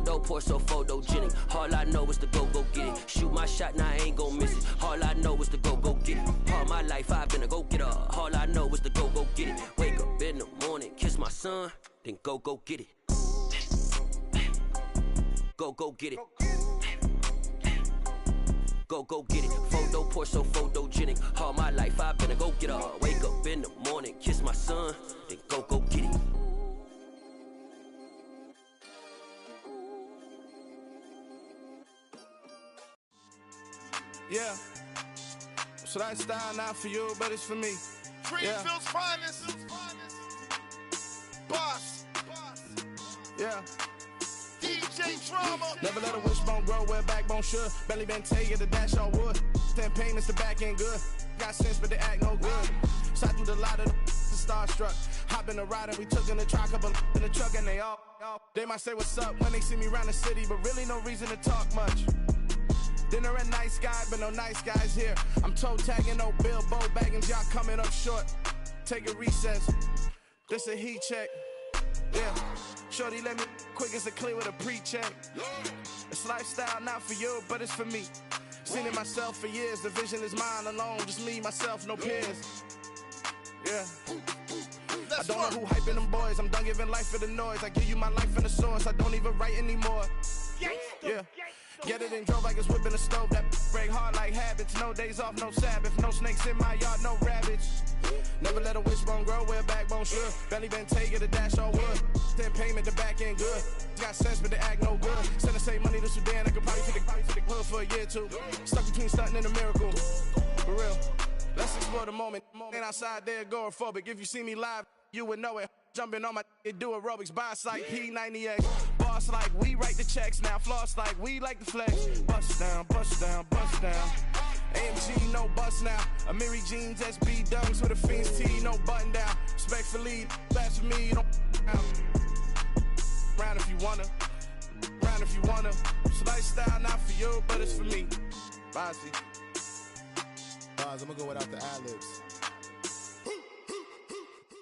Photo poor, so photogenic. All I know is to go get it. Shoot my shot, now I ain't gon' miss it. All I know is to go get it. All my life I've been a go-getter. All I know is to go get it. Wake up in the morning, kiss my son, then go get it. Go get it. Go get it. Photo poor, so photogenic. All my life I've been a go-getter. Wake up in the morning, kiss my son, then go get it. Yeah. So that style not for you, but it's for me. Greenfield's finest. Boss. Yeah. DJ Drama. Never let a wishbone grow where backbone should. Belly been take it, the dash all wood. 10 payments, the back end good. Got sense, but they act no good. Shot through the lot of the starstruck. Hop in the ride and we took in the truck, couple in the truck, and they might say what's up when they see me around the city, but really no reason to talk much. Dinner at nice guy, but no nice guys here. I'm toe tagging, no Bilbo bagging, y'all coming up short. Take a recess. This a heat check. Yeah. Shorty let me quick as a clear with a pre-check. It's lifestyle not for you, but it's for me. Seen it myself for years. The vision is mine alone. Just me, myself, no peers. Yeah. I don't know who hyping them boys. I'm done giving life for the noise. I give you my life in the source. I don't even write anymore. Yeah. Get it and drove like it's whipping the stove. That break hard like habits. No days off, no Sabbath. No snakes in my yard, no rabbits. Never let a wishbone grow where backbone should. Belly been taking the dash all wood. 10 payment, the back end good. Got sense, but they act no good. Send the same money to Sudan. I could probably take the hood for a year or two. Stuck between stunting and a miracle. For real. Let's explore the moment. Ain't outside there agoraphobic. If you see me live, you would know it. Jumping on my do aerobics, boss like P90X. Boss like we write the checks now. Floss like we like the flex. Bust down, bust down, bust down. AMG, no bust now. Amiri jeans, SB dunks with a Fiends T, no button down. Respectfully, that's for me, you don't round if you wanna. Round if you wanna. It's lifestyle not for you, but it's for me. Bossy. Boss, I'm gonna go without the ad-libs.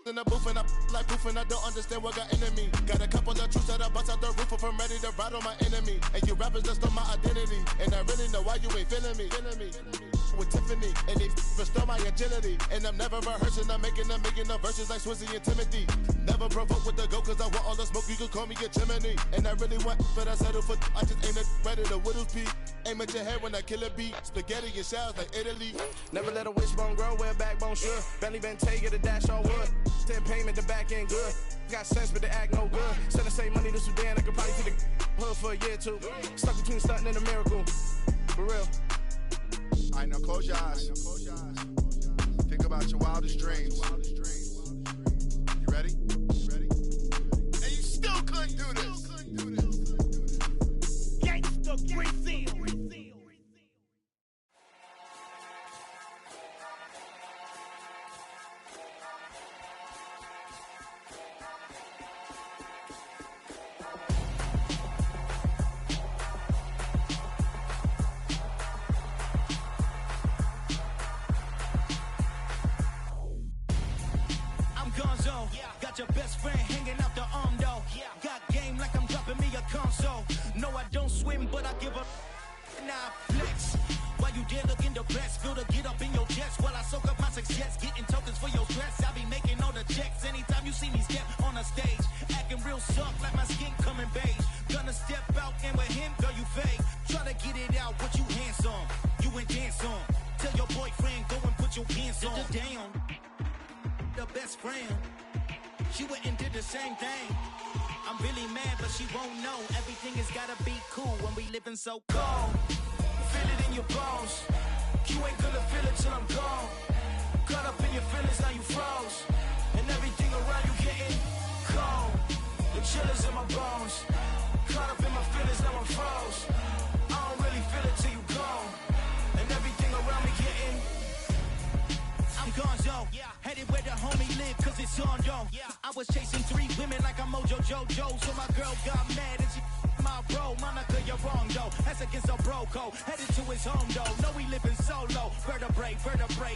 In the booth and I like proof and I don't understand what got into me. Got a couple of truths that I bust out the roof if I'm ready to ride on my enemy. And you rappers just stole my identity, and I really know why you ain't feeling me. With Tiffany, and they restore my agility. And I'm never rehearsing, I'm making the verses like Swizzy and Timothy. Never provoke with the go, cause I want all the smoke, you can call me a chimney. And I really want, but I settle for, I just ain't ready to widow's peak. Aim at your head when I kill a beat. Spaghetti and shells like Italy. Never let a wishbone grow where backbone should. Belly been taking the dash all wood. 10 payment, the back end good. Got sense, but they act no good. Send the same money to Sudan, I could probably take the hood for a year or two. Stuck between stunting and a miracle. For real. Alright, now close your eyes. Think about your wildest dreams. You ready? And you still couldn't do this. Gangsta Brazil. Got your best friend hanging out the arm though. Got game like I'm dropping me a console. No, I don't swim, but I give up. Nah, flex. While you there looking the best, feel to get up in your chest while I soak up my success. Getting tokens for your stress. I be making all the checks anytime you see me step on a stage. Acting real soft like my skin coming beige. Gonna step out and with him, girl, you fake. Try to get it out, what you handsome. You ain't dance on. Tell your boyfriend, go and put your pants on. Down. The best friend. She went and did the same thing. I'm really mad, but she won't know. Everything has gotta be cool when we living so cold. Feel it in your bones. You ain't gonna feel it till I'm gone. Caught up in your feelings, now you froze. And everything around you getting cold. The chill is in my bones. Caught up in my feelings, now I'm froze. I don't really feel it till you gone. And everything around me getting I'm gonzo, headed where the homie live, cause it's on, yo. I was chasing 3 women like I'm Mojo Jojo, so my girl got mad and she my bro. Monica, you're wrong, though. That's against a bro code. Headed to his home though. No, he living solo. Vertebrae.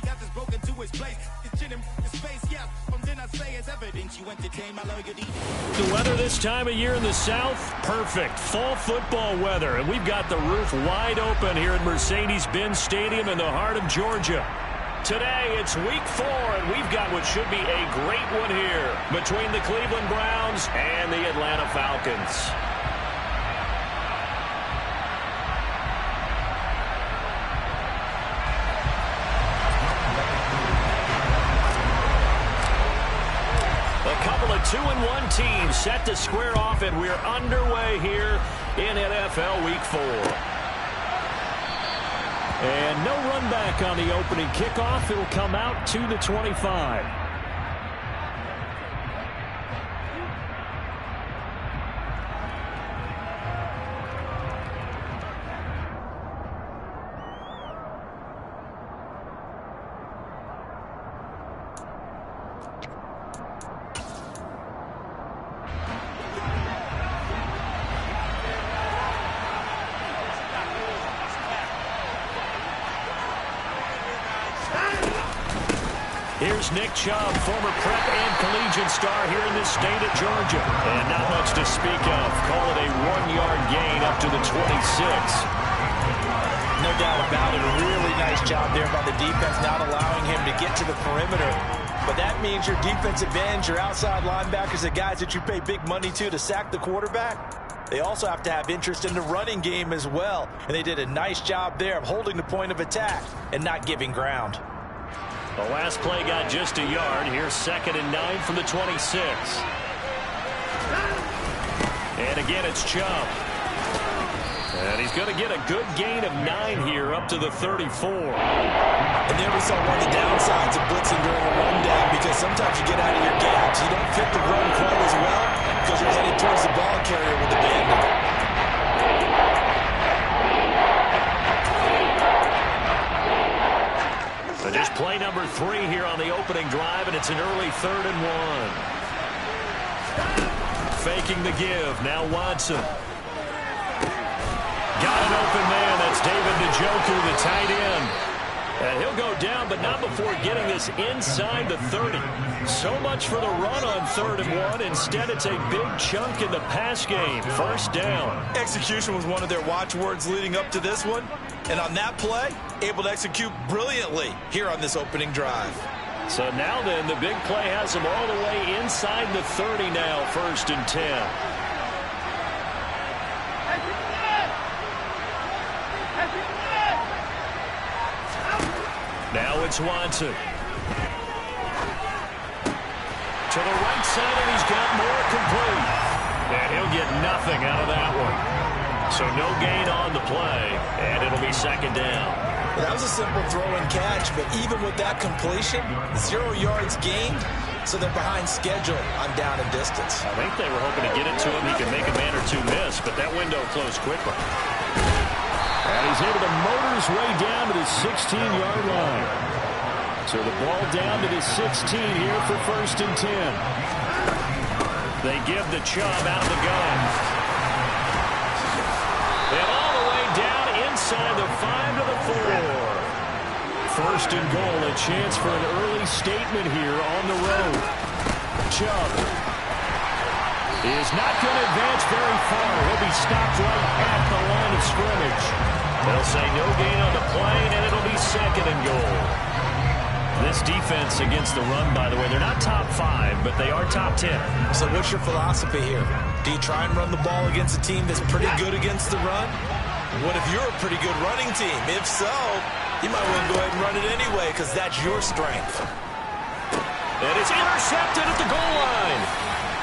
Got this broken to his place. It's in his space, yeah. From then I say it's evidence you entertain my loyalty. The weather this time of year in the South, perfect. Fall football weather. And we've got the roof wide open here at Mercedes-Benz Stadium in the heart of Georgia. Today, it's week 4, and we've got what should be a great one here between the Cleveland Browns and the Atlanta Falcons. A couple of 2-1 teams set to square off, and we're underway here in NFL Week 4. And no run back on the opening kickoff. It'll come out to the 25. Here's Nick Chubb, former prep and collegiate star here in this state of Georgia. And not much to speak of. Call it a 1-yard gain up to the 26. No doubt about it. A really nice job there by the defense, not allowing him to get to the perimeter. But that means your defensive ends, your outside linebackers, the guys that you pay big money to sack the quarterback, they also have to have interest in the running game as well. And they did a nice job there of holding the point of attack and not giving ground. The last play got just a yard. Here's 2nd and 9 from the 26. And again, it's Chubb. And he's going to get a good gain of 9 here up to the 34. And there we saw one of the downsides of blitzing during a rundown, because sometimes you get out of your gaps. You don't fit the run quite as well because you're headed towards the ball carrier with the bandit. So just play number 3 here on the opening drive, and it's an early 3rd and 1. Faking the give. Now Watson. Got an open man. That's David Njoku, the tight end. And he'll go down, but not before getting this inside the 30. So much for the run on 3rd and 1. Instead, it's a big chunk in the pass game. 1st down. Execution was one of their watchwords leading up to this one. And on that play, able to execute brilliantly here on this opening drive. So now then, the big play has them all the way inside the 30 now, 1st and 10. Now it's Watson. To the right side, and he's got more complete. And he'll get nothing out of that one. So no gain on the play, and it'll be 2nd down. Well, that was a simple throw and catch, but even with that completion, 0 yards gained, so they're behind schedule on down and distance. I think they were hoping to get it to him. He could make a man or two miss, but that window closed quickly. And he's able to motor his way down to the 16-yard line. So the ball down to the 16 here for 1st and 10. They give the Chubb out of the gun. And all the way down inside the 5 to the 4. 1st and goal, a chance for an early statement here on the road. Chubb is not going to advance very far. He'll be stopped right at the line of scrimmage. They'll say no gain on the play, and it'll be 2nd and goal. This defense against the run, by the way, they're not top 5, but they are top 10. So what's your philosophy here? Do you try and run the ball against a team that's pretty good against the run? What if you're a pretty good running team? If so, you might want to go ahead and run it anyway, because that's your strength. And it's intercepted at the goal line.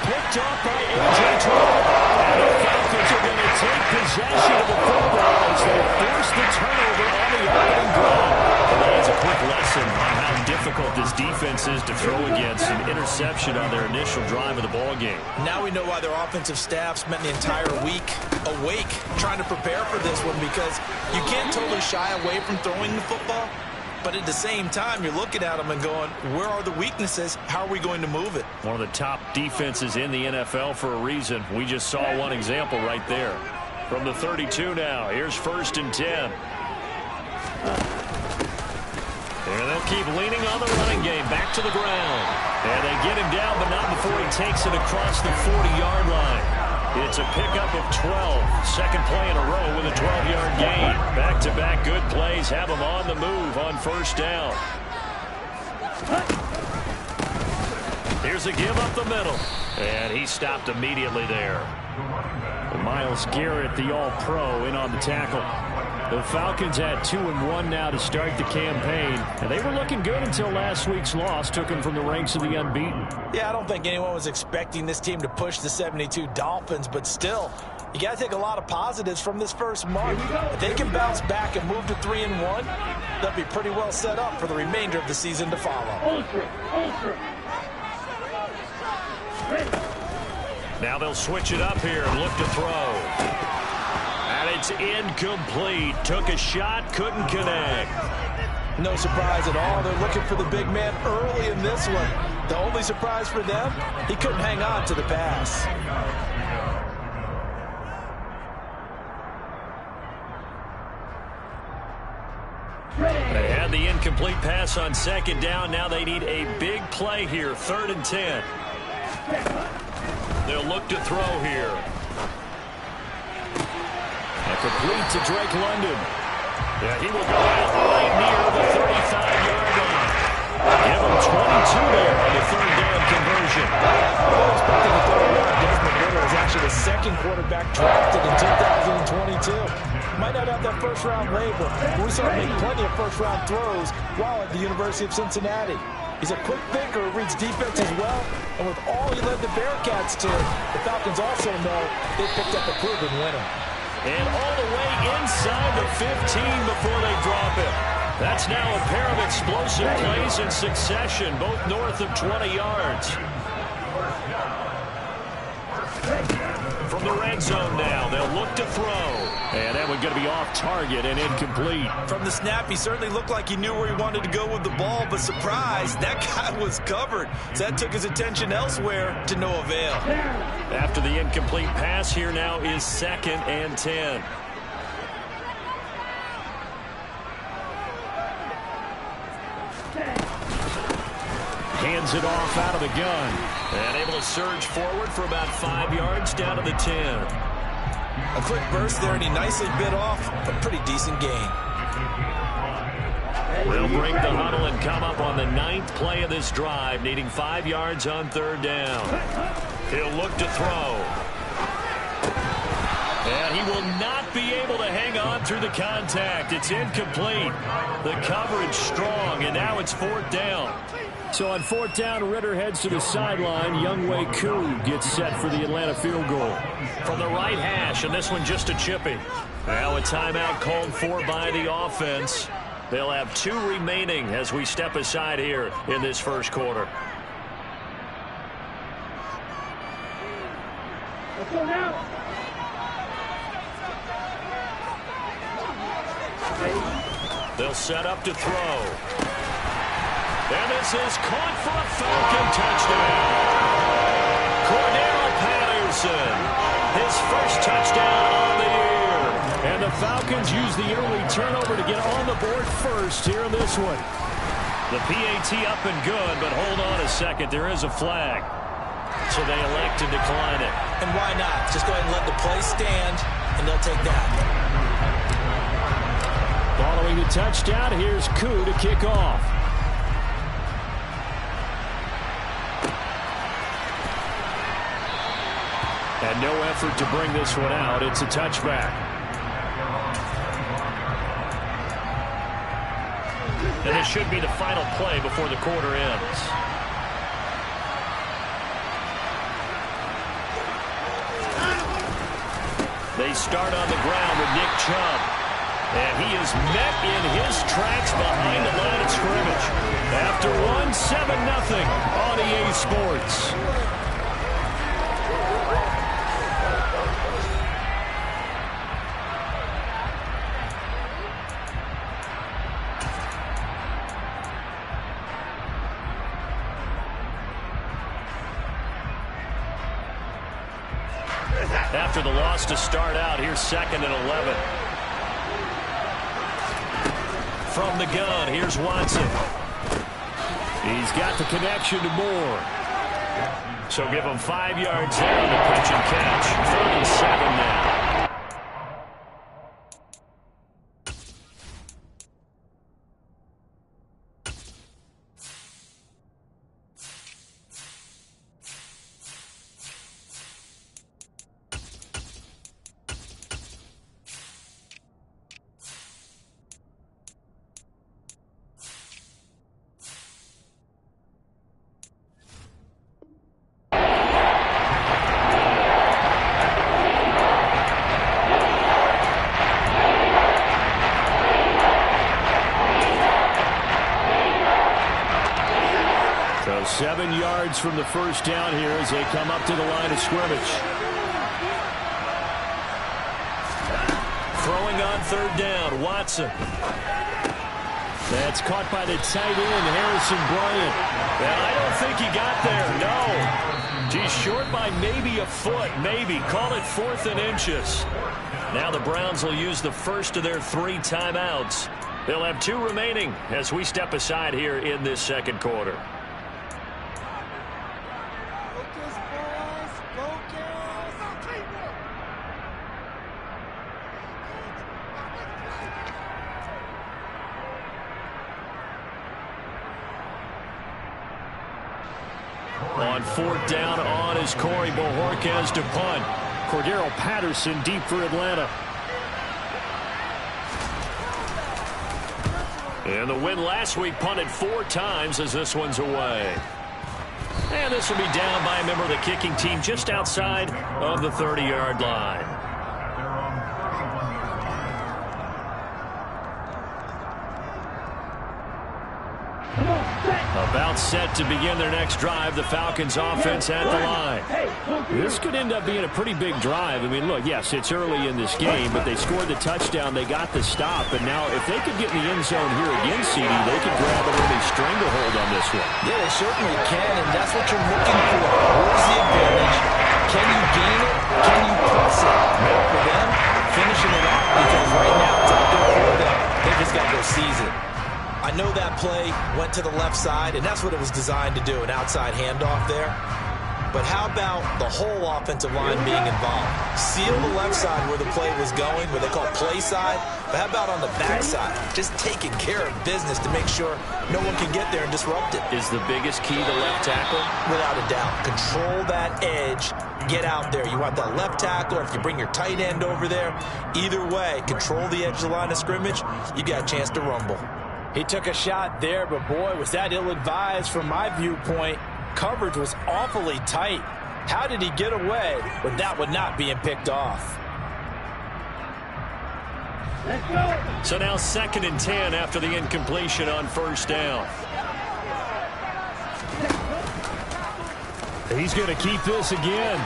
Picked off by A.J. Terrell. And the Falcons are going to take possession of the football as they force the turnover on the opening drive. That's a quick lesson on how difficult this defense is to throw against. An interception on their initial drive of the ball game. Now we know why their offensive staff spent the entire week awake trying to prepare for this one, because you can't totally shy away from throwing the football. But at the same time, you're looking at them and going, where are the weaknesses? How are we going to move it? One of the top defenses in the NFL for a reason. We just saw one example right there. From the 32 now, here's 1st and 10. And they'll keep leaning on the running game. Back to the ground. And they get him down, but not before he takes it across the 40-yard line. It's a pickup of 12. Second play in a row with a 12-yard gain. Back-to-back good plays have him on the move on 1st down. Here's a give up the middle. And he stopped immediately there. Myles Garrett, the All-Pro, in on the tackle. The Falcons had 2-1 now to start the campaign, and they were looking good until last week's loss took them from the ranks of the unbeaten. Yeah, I don't think anyone was expecting this team to push the 72 Dolphins, but still, you got to take a lot of positives from this first month. If they can bounce back and move to 3-1, they'll be pretty well set up for the remainder of the season to follow. Now they'll switch it up here and look to throw. And it's incomplete. Took a shot, couldn't connect. No surprise at all. They're looking for the big man early in this one. The only surprise for them, he couldn't hang on to the pass. They had the incomplete pass on 2nd down. Now they need a big play here. 3rd and 10. They'll look to throw here. And complete to Drake London. Yeah, he will go out right near the 35-yard line. Give him 22 there on the 3rd down conversion. We're expecting the 30-yard Desmond Ritter is actually the 2nd quarterback drafted in 2022. Might not have that first-round label, but we saw him make plenty of first-round throws while at the University of Cincinnati. He's a quick thinker who reads defense as well, and with all he led the Bearcats to, the Falcons also know they picked up a proven winner. And all the way inside the 15 before they drop it. That's now a pair of explosive plays in succession, both north of 20 yards. From the red zone now, they'll look to throw. And that one's going to be off target and incomplete. From the snap, he certainly looked like he knew where he wanted to go with the ball, but surprise, that guy was covered. So that took his attention elsewhere to no avail. After the incomplete pass, here now is 2nd and 10. Hands it off out of the gun. And able to surge forward for about 5 yards down to the 10. A quick burst there, and he nicely bit off a pretty decent gain. They'll break the huddle and come up on the 9th play of this drive, needing 5 yards on 3rd down. He'll look to throw. And he will not be able to hang on through the contact. It's incomplete. The coverage strong, and now it's 4th down. So on 4th down, Ritter heads to the sideline. Younghoe Koo gets set for the Atlanta field goal. From the right hash, and this one just a chippy. Now a timeout called for by the offense. They'll have 2 remaining as we step aside here in this first quarter. Let's go now. They'll set up to throw. And this is caught for a Falcon touchdown. Cordell Patterson, his first touchdown on the year. And the Falcons use the early turnover to get on the board first here in this one. The PAT up and good, but hold on a second. There is a flag. So they elect to decline it. And why not? Just go ahead and let the play stand, and they'll take that. Following the touchdown, here's Koo to kick off. And no effort to bring this one out. It's a touchback. And this should be the final play before the quarter ends. They start on the ground with Nick Chubb. And he is met in his tracks behind the line of scrimmage. After one, 7-0 on EA Sports. After after the loss to start out. Here's 2nd and 11. From the gun, here's Watson. He's got the connection to Moore. So give him 5 yards there on the pitch and catch. 3rd and 7 now. So 7 yards from the first down here as they come up to the line of scrimmage. Throwing on 3rd down, Watson. That's caught by the tight end, Harrison Bryant. And I don't think he got there, no. Geez, short by maybe a foot, maybe. Call it 4th and inches. Now the Browns will use the first of their 3 timeouts. They'll have 2 remaining as we step aside here in this second quarter. On 4th down on is Corey Bojorquez to punt. Cordero Patterson deep for Atlanta. And the win last week punted 4 times as this one's away. And this will be down by a member of the kicking team just outside of the 30-yard line. About set to begin their next drive. The Falcons offense at the line. This could end up being a pretty big drive. I mean, look, yes, it's early in this game, but they scored the touchdown. They got the stop. And now if they could get in the end zone here again, CD, they could grab a early stranglehold on this one. Yeah, they certainly can, and that's what you're looking for. Where's the advantage? Can you gain it? Can you press it? Now for them, finishing it off, because right now it's out there for them. They just got to go seize it. I know that play went to the left side, and that's what it was designed to do, an outside handoff there. But how about the whole offensive line being involved? Seal the left side where the play was going, what they call play side. But how about on the back side? Just taking care of business to make sure no one can get there and disrupt it. Is the biggest key the left tackle? Without a doubt. Control that edge. Get out there. You want that left tackle, or if you bring your tight end over there. Either way, control the edge of the line of scrimmage. You got a chance to rumble. He took a shot there, but boy, was that ill-advised from my viewpoint. Coverage was awfully tight. How did he get away with that one not being picked off? So now 2nd and 10 after the incompletion on 1st down. He's going to keep this again.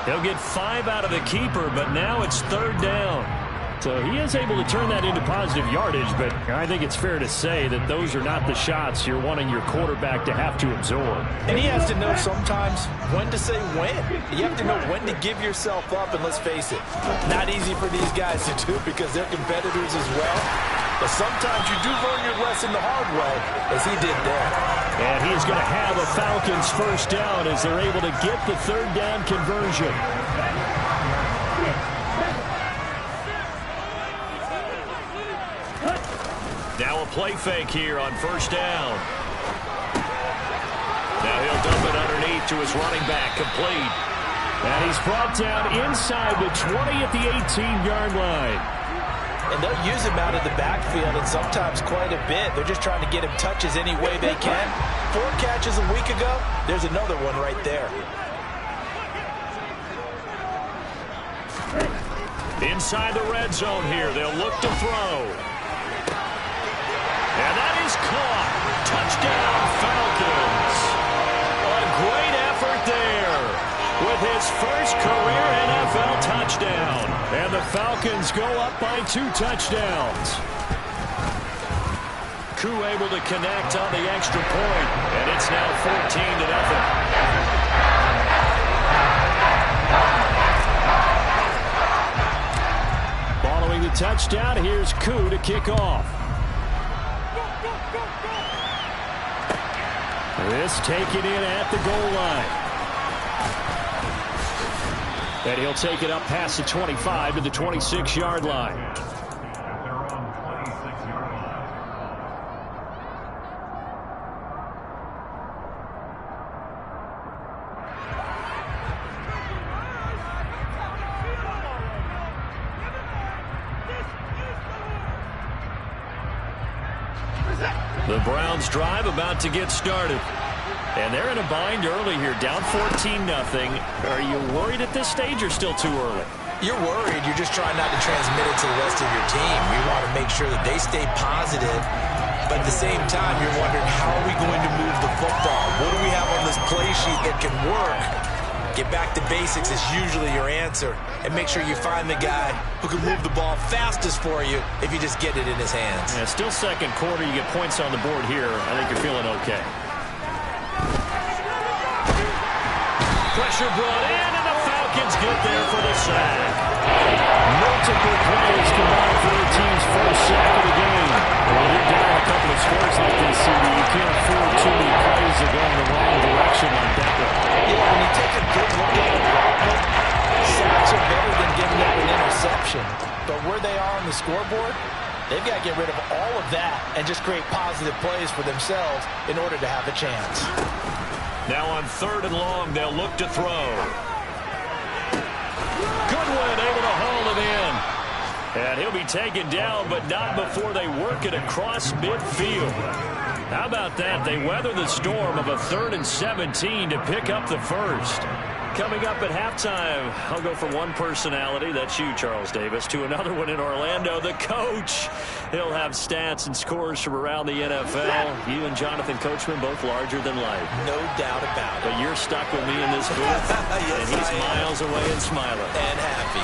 He'll get 5 out of the keeper, but now it's 3rd down. So he is able to turn that into positive yardage, but I think it's fair to say that those are not the shots you're wanting your quarterback to have to absorb. And he has to know sometimes when to say when. You have to know when to give yourself up, and let's face it, not easy for these guys to do because they're competitors as well. But sometimes you do learn your lesson the hard way, as he did there. And he's going to have a Falcons 1st down as they're able to get the 3rd down conversion. Now a play fake here on 1st down. Now he'll dump it underneath to his running back, complete. And he's brought down inside the 20 at the 18-yard line. And they'll use him out of the backfield, and sometimes quite a bit. They're just trying to get him touches any way they can. 4 catches a week ago, there's another one right there. Inside the red zone here, they'll look to throw. And that is caught. Touchdown, Falcons. A great effort there with his first career NFL touchdown. And the Falcons go up by 2 touchdowns. Koo able to connect on the extra point, and it's now 14-0. Following the touchdown, here's Koo to kick off. This taken in at the goal line. And he'll take it up past the 25 to the 26-yard line. The Browns drive about to get started. And they're in a bind early here, down 14-0. Are you worried at this stage or still too early? You're worried. You're just trying not to transmit it to the rest of your team. You want to make sure that they stay positive. But at the same time, you're wondering, how are we going to move the football? What do we have on this play sheet that can work? Get back to basics is usually your answer. And make sure you find the guy who can move the ball fastest for you if you just get it in his hands. Yeah, still second quarter. You get points on the board here. I think you're feeling okay. Pressure brought in, and the Falcons get there for the sack. Multiple plays combined for the team's first sack of the game. When you're down a couple of scores like this, CD, you can't afford too many plays that go in the wrong direction like that one. Yeah, when you take a good look at it, sacks are better than giving up an interception. But where they are on the scoreboard, they've got to get rid of all of that and just create positive plays for themselves in order to have a chance. Now on 3rd and long, they'll look to throw. Goodwin able to haul it in. And he'll be taken down, but not before they work it across midfield. How about that? They weather the storm of a 3rd and 17 to pick up the first. Coming up at halftime, I'll go from one personality, that's you, Charles Davis, to another one in Orlando, the coach. He'll have stats and scores from around the NFL. You and Jonathan Coachman, both larger than life. No doubt about it. But you're stuck with me in this booth, yes, and he's miles away and smiling. And happy.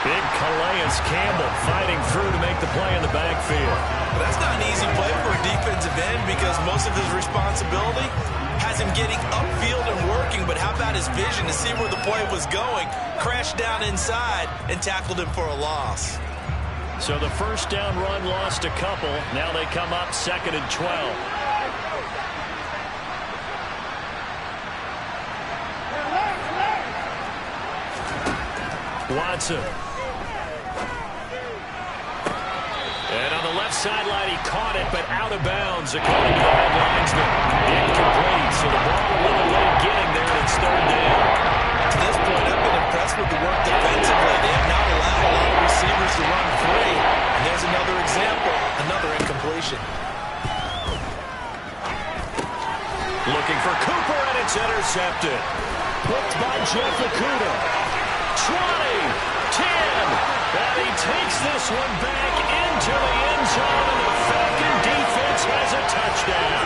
Big Calais Campbell fighting through to make the play in the backfield. That's not an easy play for a defensive end because most of his responsibility has him getting upfield and working, but how about his vision to see where the play was going, crashed down inside, and tackled him for a loss. So the first down run lost a couple. Now they come up 2nd and 12. Watson. And on the left sideline, he caught it, but out of bounds, according to the head linesman. Incomplete, so the ball a little late getting there, and it's 3rd down. To this point, I've been impressed with the work defensively. They have not allowed a lot of receivers to run free. And there's another example, another incompletion. Looking for Cooper, and it's intercepted. Hooked by Jeff Okudah. 20, 10, and he takes this one back into the end zone, and the Falcon defense has a touchdown.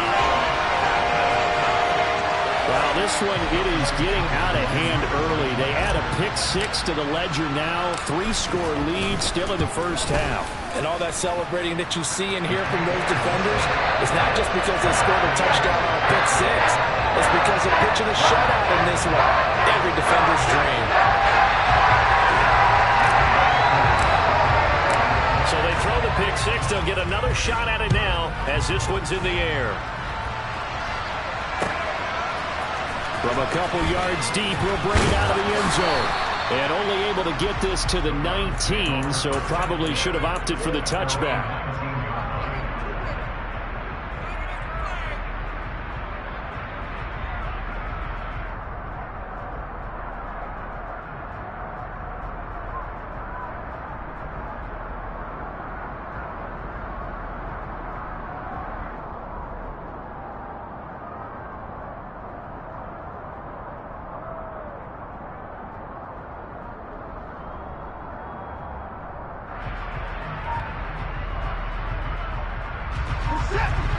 Well, this one, it is getting out of hand early. They add a pick-6 to the ledger now. 3-score lead still in the first half. And all that celebrating that you see and hear from those defenders is not just because they scored a touchdown on a pick-6. It's because they're pitching a shutout in this one. Every defender's dream. So they throw the pick-6. They'll get another shot at it now as this one's in the air. From a couple yards deep, he'll bring it out of the end zone. And only able to get this to the 19, so probably should have opted for the touchback.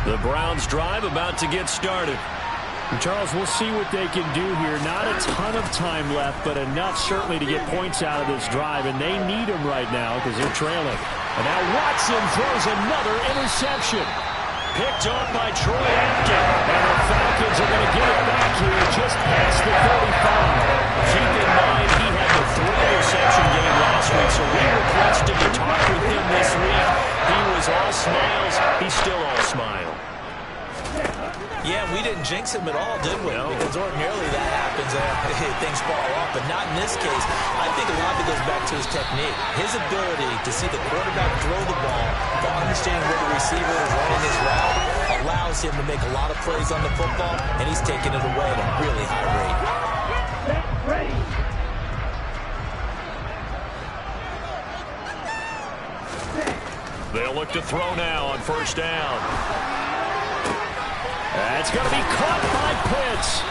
The Browns drive about to get started. And Charles, we'll see what they can do here. Not a ton of time left, but enough certainly to get points out of this drive, and they need them right now because they're trailing. And now Watson throws another interception. Picked off by Troy Apken, and the Falcons are going to get it back here just past the 35. Keep in mind, he had the 3-interception game last week, so we requested to talk with him this week. He was all smiles. He's still all smile. Yeah, we didn't jinx him at all, did we? No. Because ordinarily that happens. Things fall off, but not in this case. I think a lot of it goes back to his technique. His ability to see the quarterback throw the ball, to understand where the receiver is running his route, allows him to make a lot of plays on the football, and he's taking it away at a really high rate. They'll look to throw now on first down. That's going to be caught by Pitts.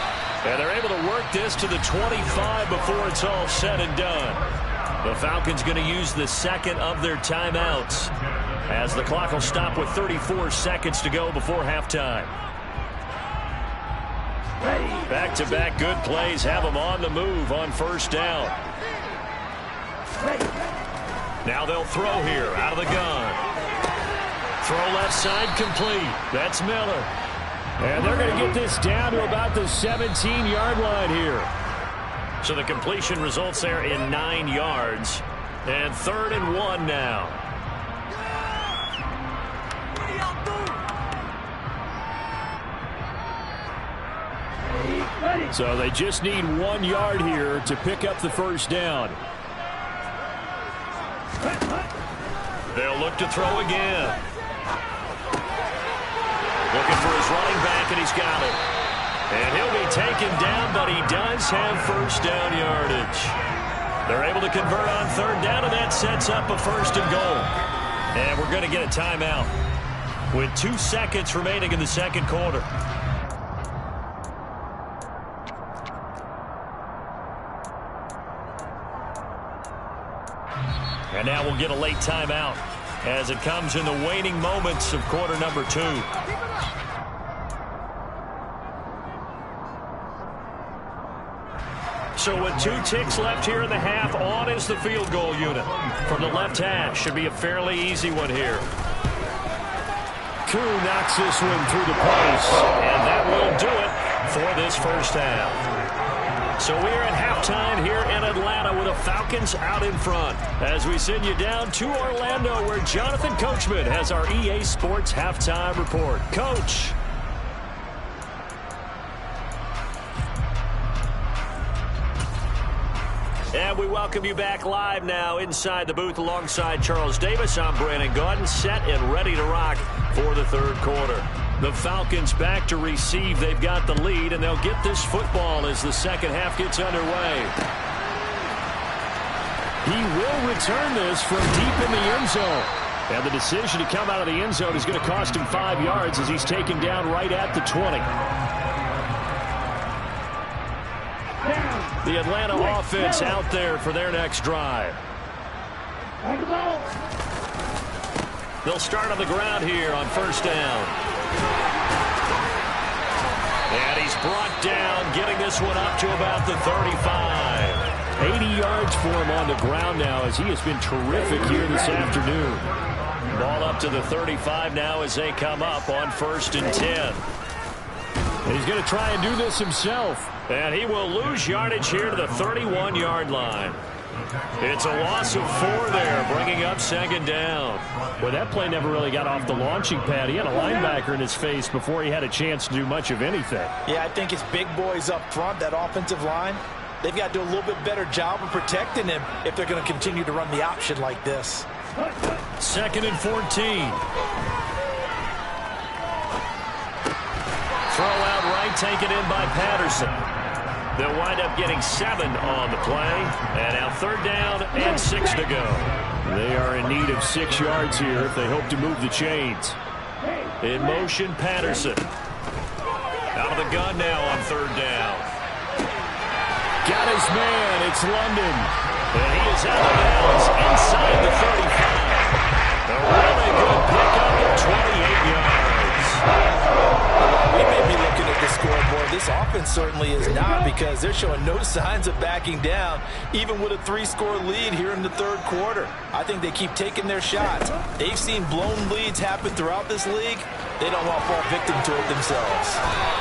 And they're able to work this to the 25 before it's all said and done. The Falcons going to use the second of their timeouts as the clock will stop with 34 seconds to go before halftime. Back-to-back good plays have them on the move on first down. Now they'll throw here out of the gun. Throw left side complete. That's Miller. And they're going to get this down to about the 17-yard line here. So the completion results there in 9 yards. And 3rd and 1 now. So they just need 1 yard here to pick up the first down. They'll look to throw again. Looking for his running back, and he's got it. And he'll be taken down, but he does have first down yardage. They're able to convert on 3rd down, and that sets up a 1st and goal. And we're going to get a timeout with 2 seconds remaining in the second quarter. And now we'll get a late timeout as it comes in the waning moments of quarter number 2. So with 2 ticks left here in the half, on is the field goal unit from the left hash. Should be a fairly easy one here. Koo knocks this one through the post, and that will do it for this first half. So we are at halftime here in Atlanta with the Falcons out in front as we send you down to Orlando where Jonathan Coachman has our EA Sports halftime report. Coach. And we welcome you back live now inside the booth alongside Charles Davis. I'm Brandon Gaudin, set and ready to rock for the 3rd quarter. The Falcons back to receive. They've got the lead, and they'll get this football as the second half gets underway. He will return this from deep in the end zone. And the decision to come out of the end zone is going to cost him 5 yards as he's taken down right at the 20. The Atlanta offense out there for their next drive. They'll start on the ground here on first down. And he's brought down, getting this one up to about the 35. 80 yards for him on the ground now as he has been terrific here this afternoon. Ball up to the 35 now as they come up on 1st and 10. And he's going to try and do this himself. And he will lose yardage here to the 31-yard line. It's a loss of 4 there, bringing up 2nd down. Well, that play never really got off the launching pad. He had a linebacker in his face before he had a chance to do much of anything. Yeah, I think it's big boys up front, that offensive line. They've got to do a little bit better job of protecting him if they're going to continue to run the option like this. 2nd and 14. Throw out right, taken in by Patterson. They'll wind up getting 7 on the play. And now 3rd down and 6 to go. They are in need of 6 yards here if they hope to move the chains. In motion, Patterson. Out of the gun now on 3rd down. Got his man. It's London. And he is out of bounds inside the 35. A really good pickup of 28 yards. We may be looking at the scoreboard. This offense certainly is not, because they're showing no signs of backing down, even with a 3-score lead here in the 3rd quarter. I think they keep taking their shots. They've seen blown leads happen throughout this league. they don't want to fall victim to it themselves.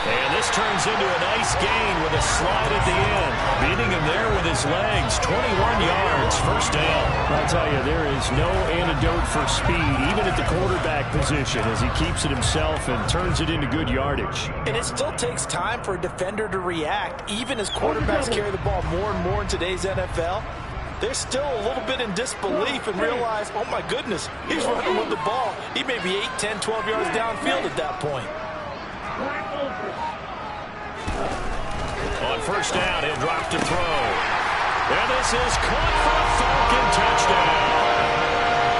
And this turns into a nice gain with a slide at the end. Beating him there with his legs. 21 yards, first down. I'll tell you, there is no antidote for speed, even at the quarterback position, as he keeps it himself and turns it into good yardage. And it still takes time for a defender to react, even as quarterbacks carry the ball more and more in today's NFL. They're still a little bit in disbelief and realize, oh my goodness, he's running with the ball. He may be 8, 10, 12 yards downfield at that point. On first down, he'll drop to throw. And this is caught for a Falcon touchdown.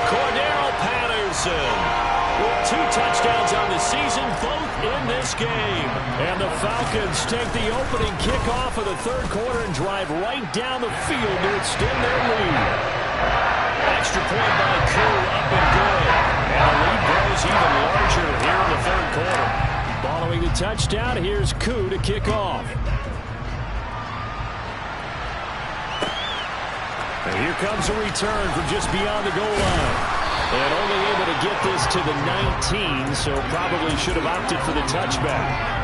Cordero Patterson with 2 touchdowns on the season, both in this game. And the Falcons take the opening kickoff of the third quarter and drive right down the field to extend their lead. Extra point by Koo, up and good. And the lead grows even larger here in the third quarter. Following the touchdown, here's Koo to kick off. And here comes a return from just beyond the goal line. And only able to get this to the 19, so probably should have opted for the touchback.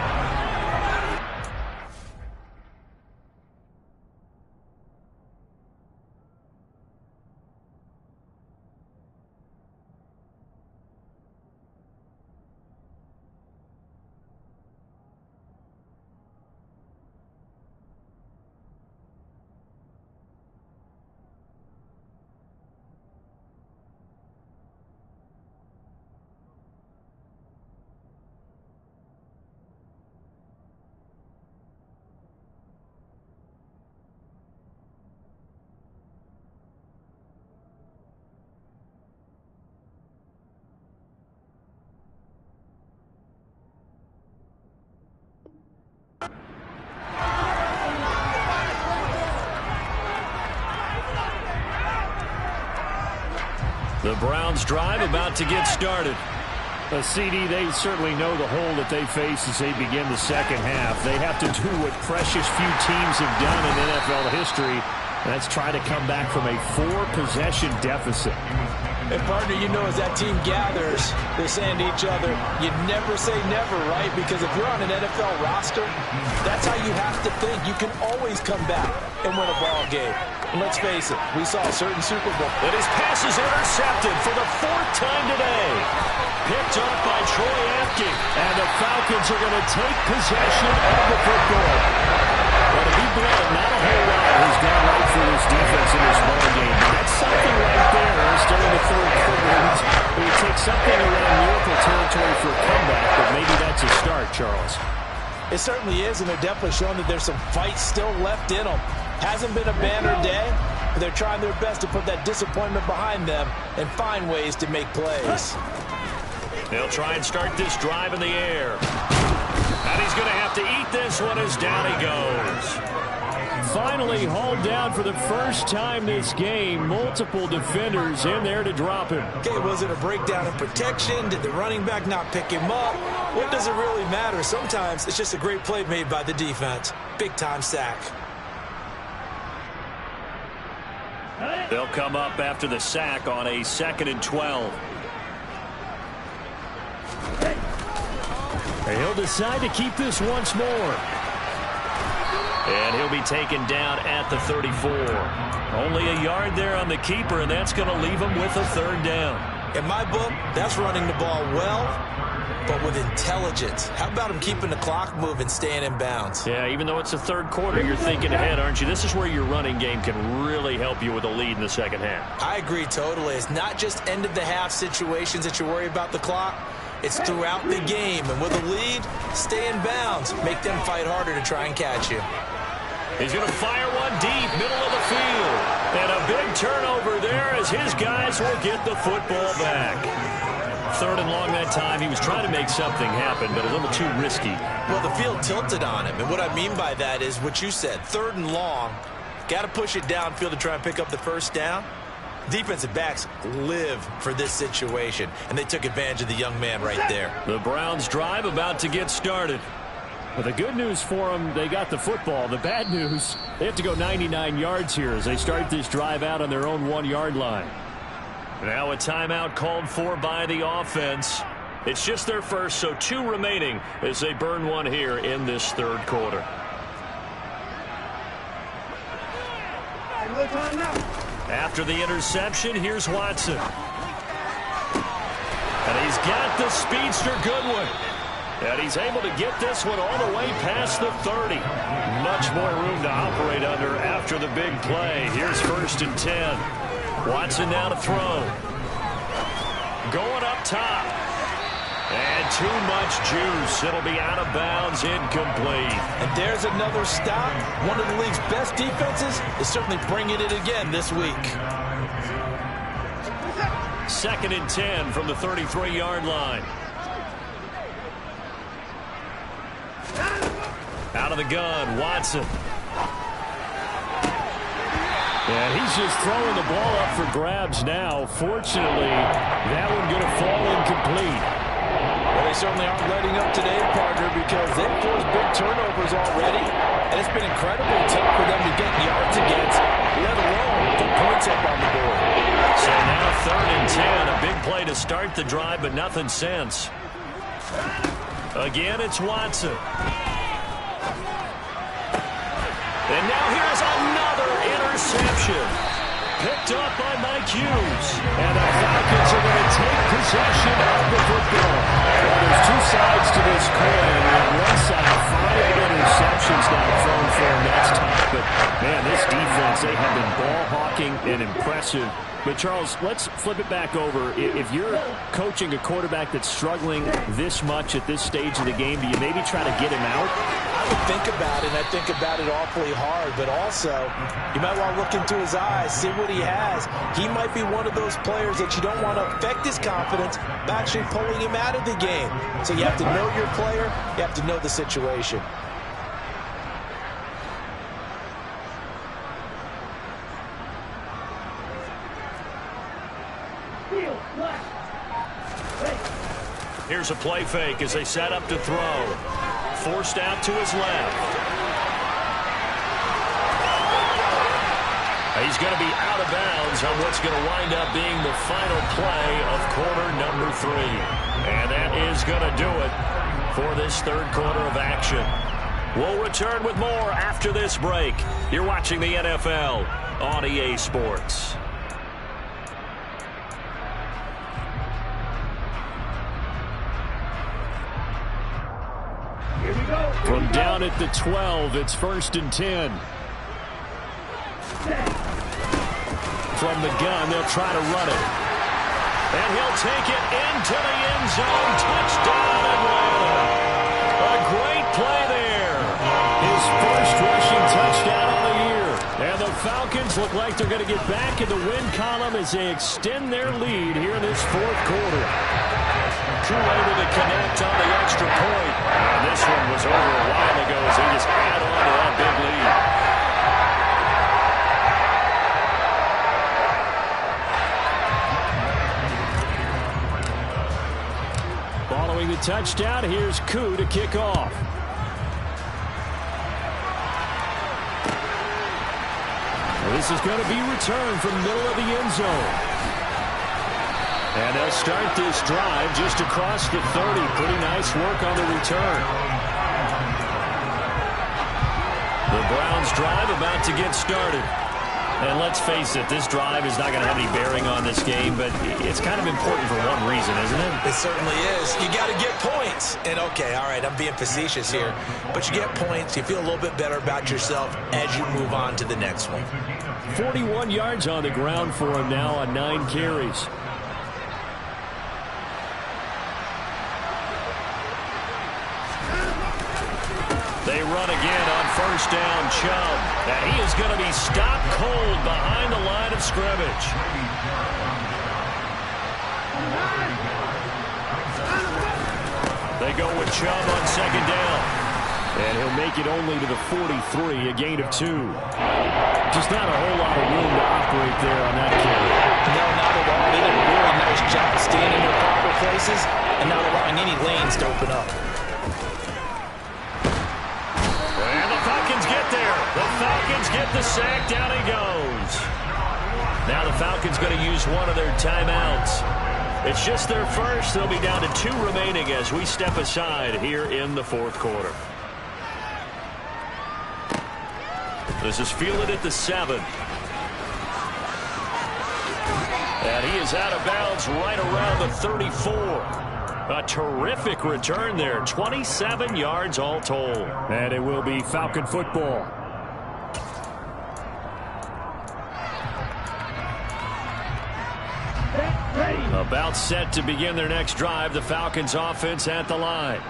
The Browns drive about to get started. CD, they certainly know the hole that they face as they begin the second half. They have to do what precious few teams have done in NFL history. That's try to come back from a 4-possession deficit. And partner, you know, as that team gathers, they're saying to each other, you never say never, right? Because if you're on an NFL roster, that's how you have to think. You can always come back and win a ball game. And let's face it, we saw a certain Super Bowl. And his pass is intercepted for the 4th time today. Picked up by Troy Apke. And the Falcons are going to take possession of the football. Well, to be blunt, not a whole lot has gone right for this defense in this ball game. But that's something right there. Still in the third quarter. It would take something around miracle territory for a comeback, but maybe that's a start, Charles. It certainly is, and they're definitely showing that there's some fight still left in them. Hasn't been a banner day, but they're trying their best to put that disappointment behind them and find ways to make plays. They'll try and start this drive in the air. And he's going to have to eat this one as down he goes. Finally hauled down for the first time this game. Multiple defenders in there to drop him. Okay, was it a breakdown in protection? Did the running back not pick him up? What does it really matter? Sometimes it's just a great play made by the defense. Big-time sack. They'll come up after the sack on a 2nd and 12. And he'll decide to keep this once more. And he'll be taken down at the 34. Only a yard there on the keeper, and that's going to leave him with a 3rd down. In my book, that's running the ball well, but with intelligence. How about him keeping the clock moving, staying in bounds? Yeah, even though it's the third quarter, you're thinking ahead, aren't you? This is where your running game can really help you with a lead in the second half. I agree totally. It's not just end-of-the-half situations that you worry about the clock. It's throughout the game. And with a lead, stay in bounds. Make them fight harder to try and catch you. He's going to fire one deep, middle of the field. And a big turnover there as his guys will get the football back. 3rd and long that time. He was trying to make something happen, but a little too risky. Well, the field tilted on him. And what I mean by that is what you said. 3rd and long. Got to push it downfield to try and pick up the first down. Defensive backs live for this situation, and they took advantage of the young man right there. The Browns drive about to get started. Well, the good news for them, they got the football. The bad news, they have to go 99 yards here as they start this drive out on their own 1-yard line. Now a timeout called for by the offense. It's just their first, so 2 remaining as they burn one here in this third quarter. After the interception, here's Watson. And he's got the speedster Goodwin. And he's able to get this one all the way past the 30. Much more room to operate under after the big play. Here's 1st and 10. Watson now to throw. Going up top. And too much juice. It'll be out of bounds, incomplete. And there's another stop. One of the league's best defenses is certainly bringing it again this week. 2nd and 10 from the 33-yard line. Out of the gun, Watson. And he's just throwing the ball up for grabs now. Fortunately, that one going to fall incomplete. Well, they certainly aren't letting up today, partner, because they've forced big turnovers already. And it's been incredibly tough for them to get yards against, let alone put points up on the board. So now 3rd and 10. A big play to start the drive, but nothing since. Again, it's Watson. And now here's another interception. Picked up by Mike Hughes. And the Falcons are going to take possession of the football. Well, there's 2 sides to this coin. On one side, 5 interceptions now thrown for him. That's tough. But, man, this defense, they have been ball hawking and impressive. But, Charles, let's flip it back over. If you're coaching a quarterback that's struggling this much at this stage of the game, do you maybe try to get him out? I would think about it, and I think about it awfully hard. But also, you might want to look into his eyes, see what he has. He might be one of those players that you don't want to affect his confidence by actually pulling him out of the game. So you have to know your player. You have to know the situation. Here's a play fake as they set up to throw. Forced out to his left. He's going to be out of bounds on what's going to wind up being the final play of quarter number 3. And that is going to do it for this third quarter of action. We'll return with more after this break. You're watching the NFL on EA Sports. From down at the 12, it's 1st and 10. From the gun, they'll try to run it. And he'll take it into the end zone. Touchdown, Atlanta. A great play there. His first rushing touchdown of the year. And the Falcons look like they're going to get back in the win column as they extend their lead here in this fourth quarter. Too able to connect on the extra point. And this one was over a while ago as they just add on to that big lead. Following the touchdown, here's Koo to kick off. This is going to be returned from the middle of the end zone. And they'll start this drive just across the 30. Pretty nice work on the return. The Browns drive about to get started. And let's face it, this drive is not going to have any bearing on this game, but it's kind of important for one reason, isn't it? It certainly is. You got to get points. And, okay, all right, I'm being facetious here. But you get points, you feel a little bit better about yourself as you move on to the next one. 41 yards on the ground for him now on 9 carries. They run again on 1st down, Chubb. And he is going to be stopped cold behind the line of scrimmage. They go with Chubb on 2nd down. And he'll make it only to the 43, a gain of 2. Just not a whole lot of room to operate there on that carry. No, not at all. They did a really nice job staying in their proper places and not allowing any lanes to open up. The Falcons get the sack. Down he goes. Now the Falcons going to use one of their timeouts. It's just their first. They'll be down to 2 remaining as we step aside here in the fourth quarter. This is fielded at the 7. And he is out of bounds right around the 34. A terrific return there. 27 yards all told. And it will be Falcon football. About set to begin their next drive. The Falcons offense at the line.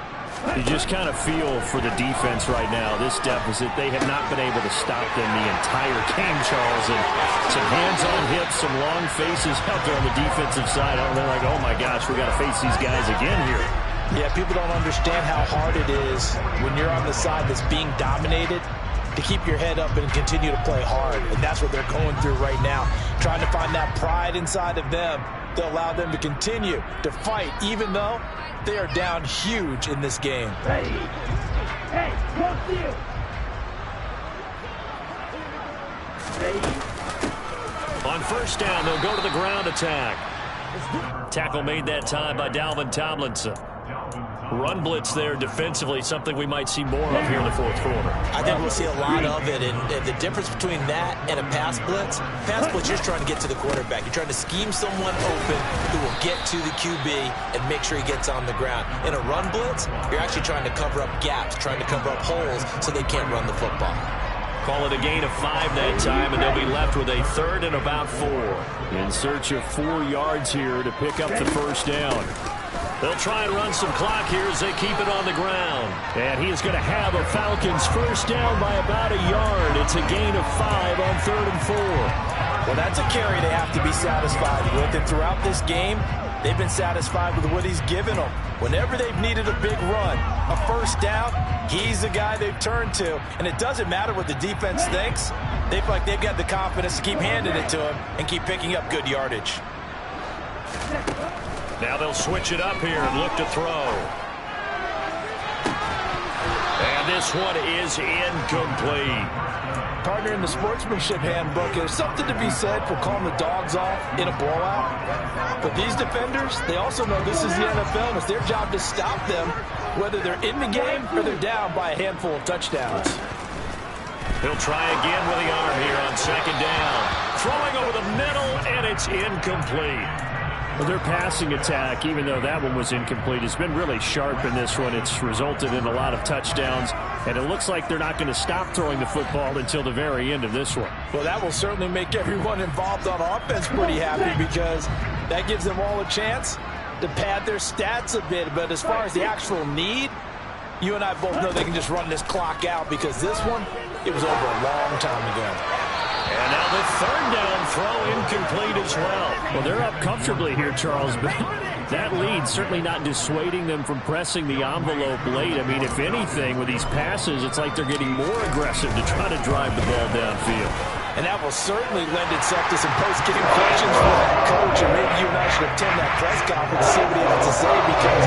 You just kind of feel for the defense right now. This deficit, they have not been able to stop them the entire game, Charles. And some hands on hips, some long faces out there on the defensive side. They're like, oh my gosh, we got to face these guys again here. Yeah, people don't understand how hard it is when you're on the side that's being dominated to keep your head up and continue to play hard. And that's what they're going through right now, trying to find that pride inside of them to allow them to continue to fight, even though they are down huge in this game. Hey, close to you. On first down, they'll go to the ground attack. Tackle made that time by Dalvin Tomlinson. Run blitz there defensively, something we might see more of here in the fourth quarter. I think we'll see a lot of it, and the difference between that and a pass blitz, you're trying to get to the quarterback. You're trying to scheme someone open who will get to the QB and make sure he gets on the ground. In a run blitz, you're actually trying to cover up gaps, trying to cover up holes so they can't run the football. Call it a gain of 5 that time, and they'll be left with a 3rd and about 4. In search of 4 yards here to pick up the first down. They'll try and run some clock here as they keep it on the ground. And he is going to have a Falcons first down by about a yard. It's a gain of 5 on 3rd and 4. Well, that's a carry they have to be satisfied with. And throughout this game, they've been satisfied with what he's given them. Whenever they've needed a big run, a first down, he's the guy they've turned to. And it doesn't matter what the defense thinks. They feel like they've got the confidence to keep handing it to him and keep picking up good yardage. Now they'll switch it up here and look to throw. And this one is incomplete. Partner, in the sportsmanship handbook, there's something to be said for calling the dogs off in a blowout. But these defenders, they also know this is the NFL, and it's their job to stop them, whether they're in the game or they're down by a handful of touchdowns. He'll try again with the arm here on 2nd down. Throwing over the middle, and it's incomplete. Well, their passing attack, even though that one was incomplete, has been really sharp in this one. It's resulted in a lot of touchdowns, and it looks like they're not going to stop throwing the football until the very end of this one. Well, that will certainly make everyone involved on offense pretty happy, because that gives them all a chance to pad their stats a bit. But as far as the actual need, you and I both know they can just run this clock out, because this one, it was over a long time ago. And now the 3rd down throw incomplete as well. Well, they're up comfortably here, Charles, but that lead certainly not dissuading them from pressing the envelope late. I mean, if anything, with these passes, it's like they're getting more aggressive to try to drive the ball downfield. And that will certainly lend itself to some post-game questions for that coach, and maybe you and I should attend that press conference to see what he has to say, because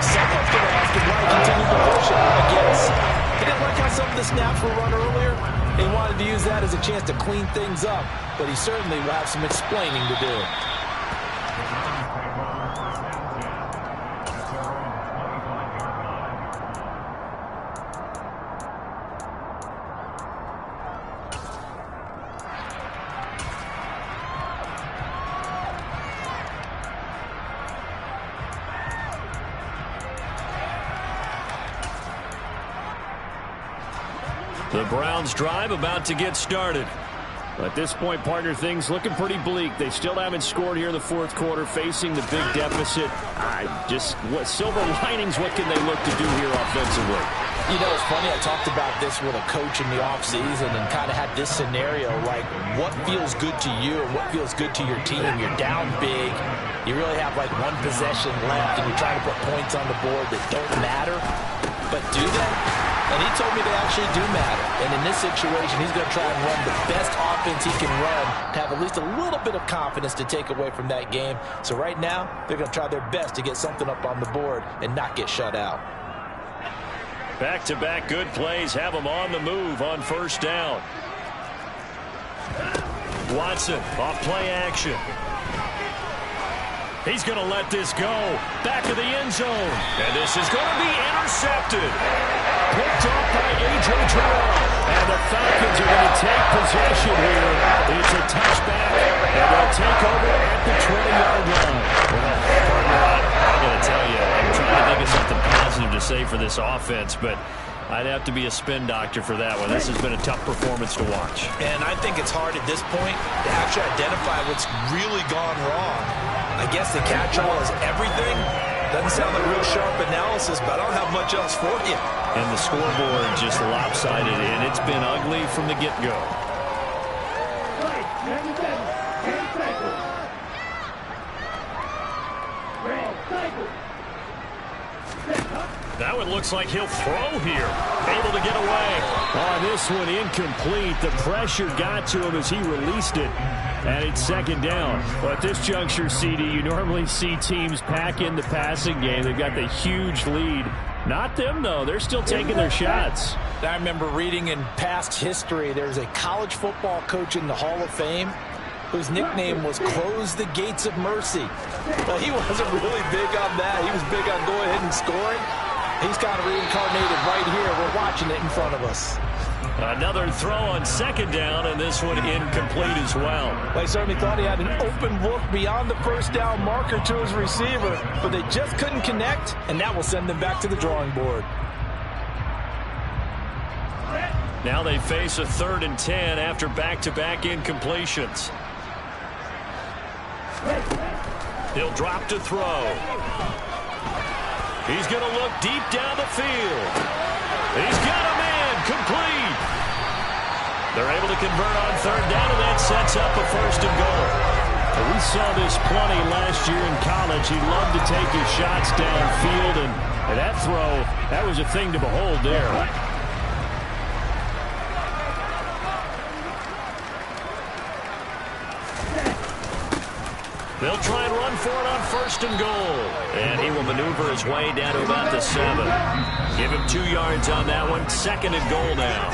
someone's going to ask him why he continued to push it. I guess he didn't like how some of the snaps were run earlier. He wanted to use that as a chance to clean things up, but he certainly will have some explaining to do. The Browns drive about to get started. At this point, partner, things looking pretty bleak. They still haven't scored here in the fourth quarter, facing the big deficit. What silver linings, what can they look to do here offensively? You know, it's funny, I talked about this with a coach in the offseason and kind of had this scenario, like what feels good to you and what feels good to your team. You're down big. You really have like one possession left, and you're trying to put points on the board that don't matter. But do they? And he told me they actually do matter. And in this situation, he's going to try and run the best offense he can run to have at least a little bit of confidence to take away from that game. So right now, they're going to try their best to get something up on the board and not get shut out. Back-to-back good plays have them on the move on first down. Watson off play action. He's going to let this go. Back of the end zone. And this is going to be intercepted. Picked off by A.J. Terrell. And the Falcons are going to take possession here. It's a touchback. And they'll take over at the 20-yard line. Well, I'm going to tell you, I'm trying to think of something positive to say for this offense, but I'd have to be a spin doctor for that one. This has been a tough performance to watch. And I think it's hard at this point to actually identify what's really gone wrong. I guess the catch-all is everything. Doesn't sound like real sharp analysis, but I don't have much else for you. And the scoreboard just lopsided, and it's been ugly from the get-go. Now it looks like he'll throw here. Able to get away. On this one, incomplete. The pressure got to him as he released it. And it's second down. Well, at this juncture, CD, you normally see teams pack in the passing game. They've got the huge lead. Not them, though. They're still taking their shots. I remember reading in past history, there's a college football coach in the Hall of Fame whose nickname was Close the Gates of Mercy. Well, he wasn't really big on that. He was big on going ahead and scoring. He's got it reincarnated right here. We're watching it in front of us. Another throw on second down, and this one incomplete as well. They certainly thought he had an open look beyond the first down marker to his receiver, but they just couldn't connect, and that will send them back to the drawing board. Now they face a 3rd and 10 after back-to-back incompletions. He'll drop to throw. He's going to look deep down the field. He's got a man complete. They're able to convert on 3rd down, and that sets up a 1st and goal. Well, we saw this plenty last year in college. He loved to take his shots downfield, and that throw, that was a thing to behold there. They'll try and run for it on 1st and goal. And he will maneuver his way down to about the 7. Give him 2 yards on that one. 2nd and goal now.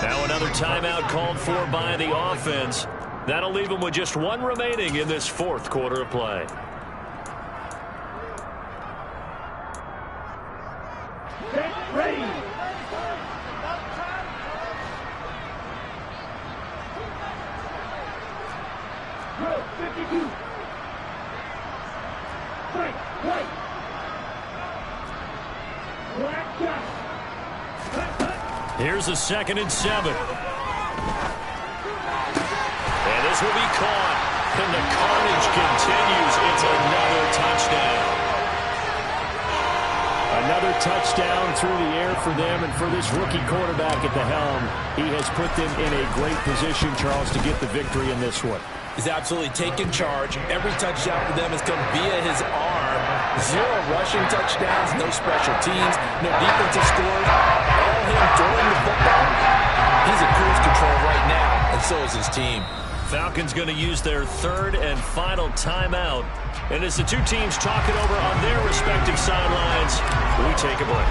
Now another timeout called for by the offense. That'll leave him with just 1 remaining in this 4th quarter of play. Get ready. Drill 52. Right. Black shot. Here's a 2nd and 7. And this will be caught. And the carnage continues. It's another touchdown. Another touchdown through the air for them, and for this rookie quarterback at the helm, he has put them in a great position, Charles, to get the victory in this one. He's absolutely taken charge. Every touchdown for them has come via his arm. 0 rushing touchdowns, no special teams, no defensive scores. All him throwing the football. He's in cruise control right now, and so is his team. Falcons going to use their 3rd and final timeout. And as the two teams talk it over on their respective sidelines, we take a break.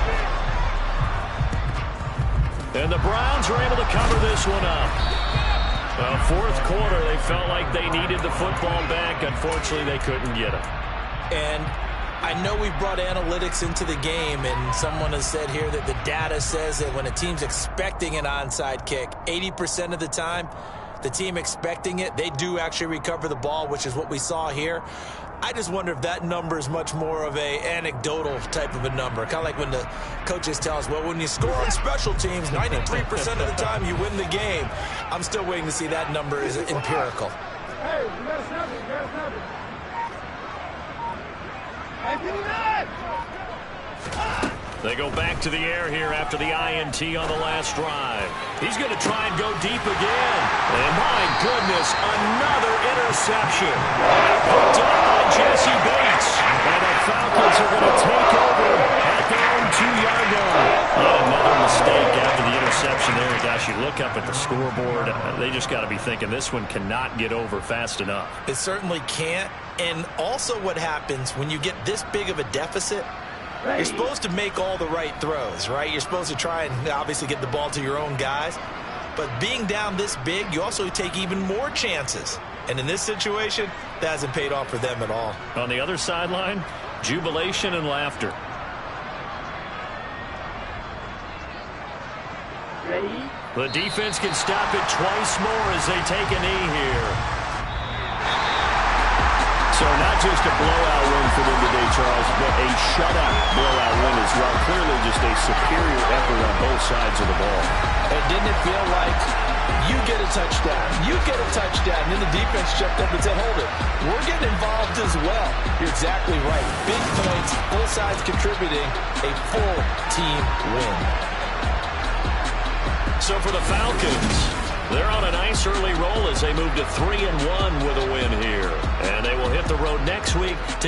And the Browns are able to cover this one up. Well, 4th quarter, they felt like they needed the football back. Unfortunately, they couldn't get it. And I know we brought analytics into the game, and someone has said here that the data says that when a team's expecting an onside kick, 80% of the time, the team expecting it, they do actually recover the ball, which is what we saw here. I just wonder if that number is much more of a anecdotal type of a number. Kind of like when the coaches tell us, well, when you score on special teams, 93% of the time you win the game. I'm still waiting to see that number is empirical. Hey, you gotta snap it. You gotta snap it. Hey, give me that! They go back to the air here after the INT on the last drive. He's going to try and go deep again. And my goodness, another interception. Picked up by Jesse Bates. And the Falcons are going to take over at their own 2-yard line. Yet another mistake after the interception there. Gosh, you look up at the scoreboard. They just got to be thinking this one cannot get over fast enough. It certainly can't. And also what happens when you get this big of a deficit, you're supposed to make all the right throws, right? You're supposed to try and obviously get the ball to your own guys. But being down this big, you also take even more chances. And in this situation, that hasn't paid off for them at all. On the other sideline, jubilation and laughter. Ready? The defense can stop it twice more as they take a knee here. So not just a blowout win for them today, Charles, but a shutout blowout win as well. Clearly just a superior effort on both sides of the ball. And didn't it feel like you get a touchdown, you get a touchdown, and then the defense jumped up and said, hold it, we're getting involved as well. You're exactly right. Big points, both sides contributing, a full team win. So for the Falcons, they're on a nice early roll as they move to 3-1 with a win here. And they will hit the road next week to